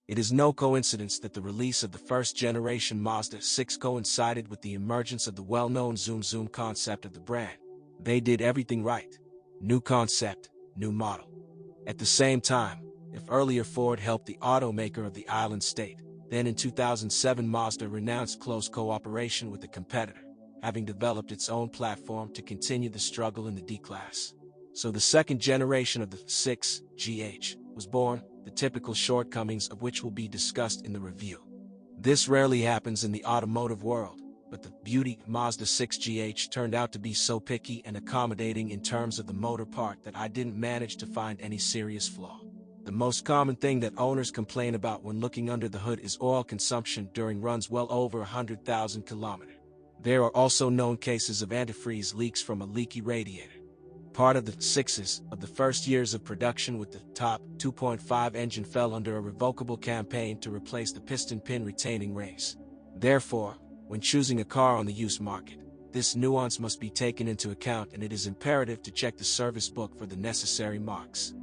It is no coincidence that the release of the first-generation Mazda 6 coincided with the emergence of the well-known Zoom Zoom concept of the brand. They did everything right. New concept, new model. At the same time, if earlier Ford helped the automaker of the island state, then in 2007 Mazda renounced close cooperation with the competitor, having developed its own platform to continue the struggle in the D-Class. So the second generation of the 6GH was born, the typical shortcomings of which will be discussed in the review. This rarely happens in the automotive world, but the beauty Mazda 6GH turned out to be so picky and accommodating in terms of the motor part that I didn't manage to find any serious flaw. The most common thing that owners complain about when looking under the hood is oil consumption during runs well over 100,000 kilometers. There are also known cases of antifreeze leaks from a leaky radiator. Part of the sixes of the first years of production with the top 2.5 engine fell under a revocable campaign to replace the piston pin retaining rays. Therefore, when choosing a car on the used market, this nuance must be taken into account, and it is imperative to check the service book for the necessary marks.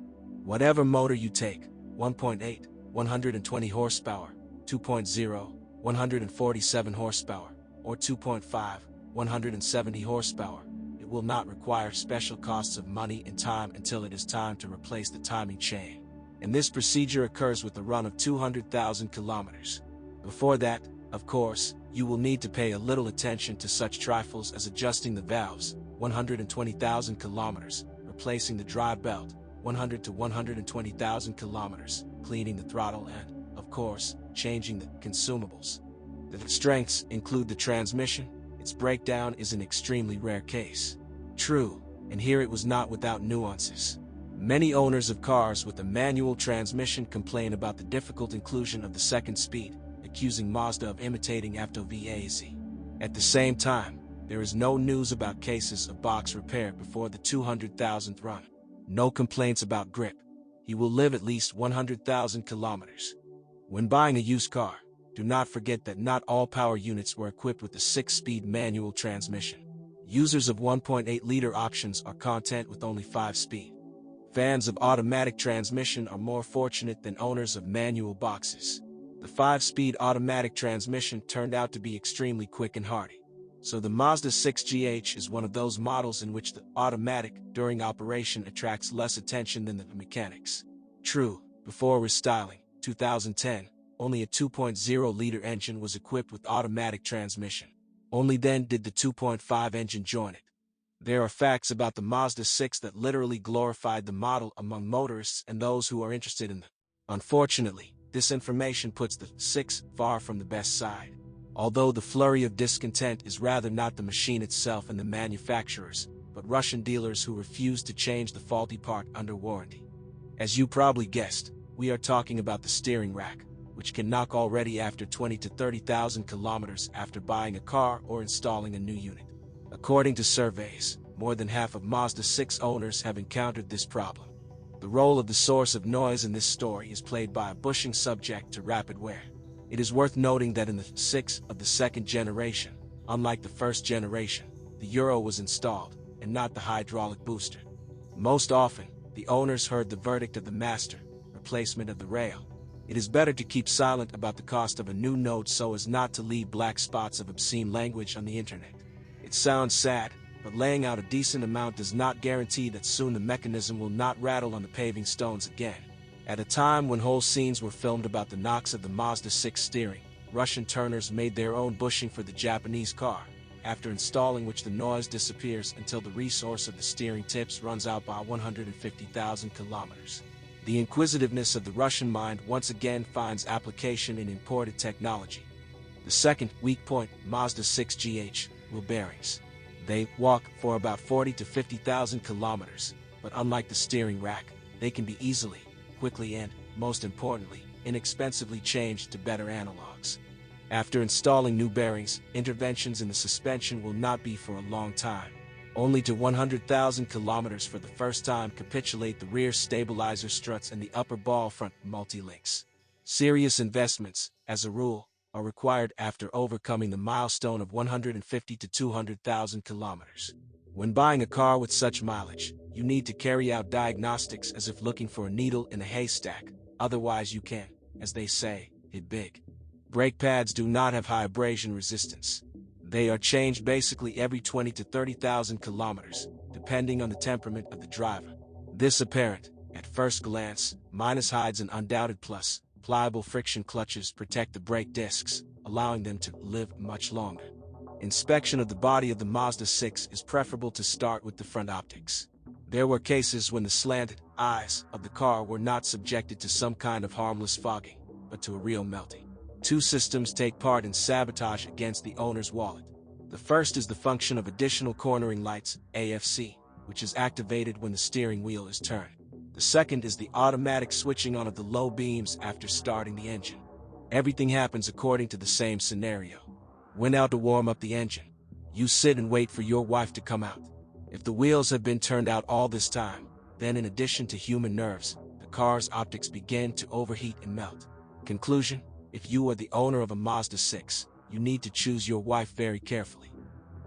Whatever motor you take, 1.8, 120 horsepower, 2.0, 147 horsepower, or 2.5, 170 horsepower, it will not require special costs of money and time until it is time to replace the timing chain. And this procedure occurs with a run of 200,000 kilometers. Before that, of course, you will need to pay a little attention to such trifles as adjusting the valves, 120,000 kilometers, replacing the drive belt, 100 to 120,000 kilometers, cleaning the throttle, and, of course, changing the consumables. The strengths include the transmission. Its breakdown is an extremely rare case. True, and here it was not without nuances. Many owners of cars with a manual transmission complain about the difficult inclusion of the second speed, accusing Mazda of imitating after VAZ. At the same time, there is no news about cases of box repair before the 200,000th run. No complaints about grip. He will live at least 100,000 kilometers. When buying a used car, do not forget that not all power units were equipped with the 6-speed manual transmission. Users of 1.8-liter options are content with only 5-speed. Fans of automatic transmission are more fortunate than owners of manual boxes. The 5-speed automatic transmission turned out to be extremely quick and hardy. So the Mazda 6GH is one of those models in which the automatic during operation attracts less attention than the mechanics. True, before restyling, 2010, only a 2.0-liter engine was equipped with automatic transmission. Only then did the 2.5 engine join it. There are facts about the Mazda 6 that literally glorified the model among motorists and those who are interested in them. Unfortunately, this information puts the 6 far from the best side. Although the flurry of discontent is rather not the machine itself and the manufacturers, but Russian dealers who refuse to change the faulty part under warranty. As you probably guessed, we are talking about the steering rack, which can knock already after 20 to 30,000 kilometers after buying a car or installing a new unit. According to surveys, more than half of Mazda 6 owners have encountered this problem. The role of the source of noise in this story is played by a bushing subject to rapid wear. It is worth noting that in the 6 of the second generation, unlike the first generation, the Euro was installed, and not the hydraulic booster. Most often, the owners heard the verdict of the master, replacement of the rail. It is better to keep silent about the cost of a new node so as not to leave black spots of obscene language on the internet. It sounds sad, but laying out a decent amount does not guarantee that soon the mechanism will not rattle on the paving stones again. At a time when whole scenes were filmed about the knocks of the Mazda 6 steering, Russian turners made their own bushing for the Japanese car, after installing which the noise disappears until the resource of the steering tips runs out by 150,000 kilometers. The inquisitiveness of the Russian mind once again finds application in imported technology. The second weak point, Mazda 6GH, wheel bearings. They walk for about 40 to 50,000 kilometers, but unlike the steering rack, they can be easily, quickly and, most importantly, inexpensively changed to better analogs. After installing new bearings, interventions in the suspension will not be for a long time. Only to 100,000 kilometers for the first time capitulate the rear stabilizer struts and the upper ball front multi-links. Serious investments, as a rule, are required after overcoming the milestone of 150 to 200,000 kilometers. When buying a car with such mileage, you need to carry out diagnostics as if looking for a needle in a haystack, otherwise you can as they say, hit big. Brake pads do not have high abrasion resistance. They are changed basically every 20 to 30,000 kilometers, depending on the temperament of the driver. This apparent, at first glance, minus hides an undoubted plus. Pliable friction clutches protect the brake discs, allowing them to live much longer. Inspection of the body of the Mazda 6 is preferable to start with the front optics. There were cases when the slanted eyes of the car were not subjected to some kind of harmless fogging, but to a real melting. Two systems take part in sabotage against the owner's wallet. The first is the function of additional cornering lights, AFC, which is activated when the steering wheel is turned. The second is the automatic switching on of the low beams after starting the engine. Everything happens according to the same scenario. Went out to warm up the engine. You sit and wait for your wife to come out. If the wheels have been turned out all this time, then in addition to human nerves, the car's optics begin to overheat and melt. Conclusion: if you are the owner of a Mazda 6, you need to choose your wife very carefully.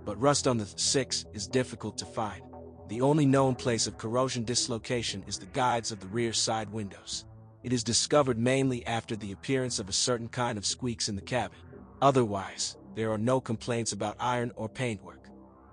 But rust on the 6 is difficult to find. The only known place of corrosion dislocation is the guides of the rear side windows. It is discovered mainly after the appearance of a certain kind of squeaks in the cabin. Otherwise, there are no complaints about iron or paintwork.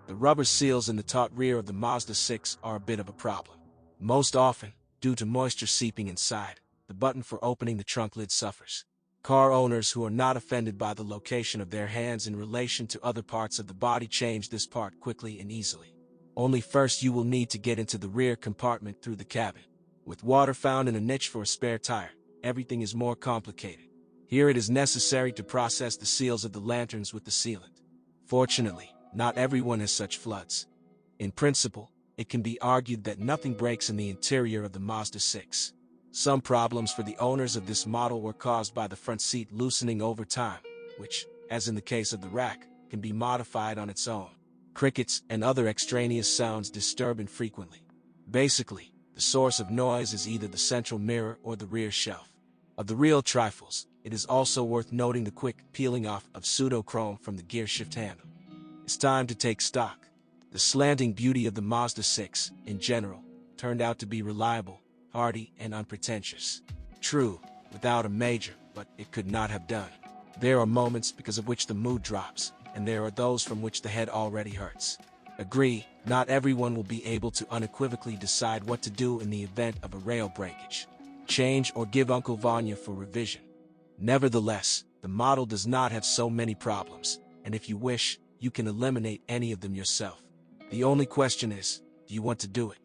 The rubber seals in the taut rear of the Mazda 6 are a bit of a problem. Most often, due to moisture seeping inside, the button for opening the trunk lid suffers. Car owners who are not offended by the location of their hands in relation to other parts of the body change this part quickly and easily. Only first you will need to get into the rear compartment through the cabin. With water found in a niche for a spare tire, everything is more complicated. Here it is necessary to process the seals of the lanterns with the sealant. Fortunately, not everyone has such floods. In principle, it can be argued that nothing breaks in the interior of the Mazda 6. Some problems for the owners of this model were caused by the front seat loosening over time, which, as in the case of the rack, can be modified on its own. Crickets and other extraneous sounds disturb infrequently. Basically, the source of noise is either the central mirror or the rear shelf. Of the real trifles, it is also worth noting the quick peeling off of pseudochrome from the gear shift handle. It's time to take stock. The slanting beauty of the Mazda 6, in general, turned out to be reliable, hardy, and unpretentious. True, without a major, but it could not have done. There are moments because of which the mood drops, and there are those from which the head already hurts. Agree, not everyone will be able to unequivocally decide what to do in the event of a rail breakage. Change or give Uncle Vanya for revision. Nevertheless, the model does not have so many problems, and if you wish, you can eliminate any of them yourself. The only question is, do you want to do it?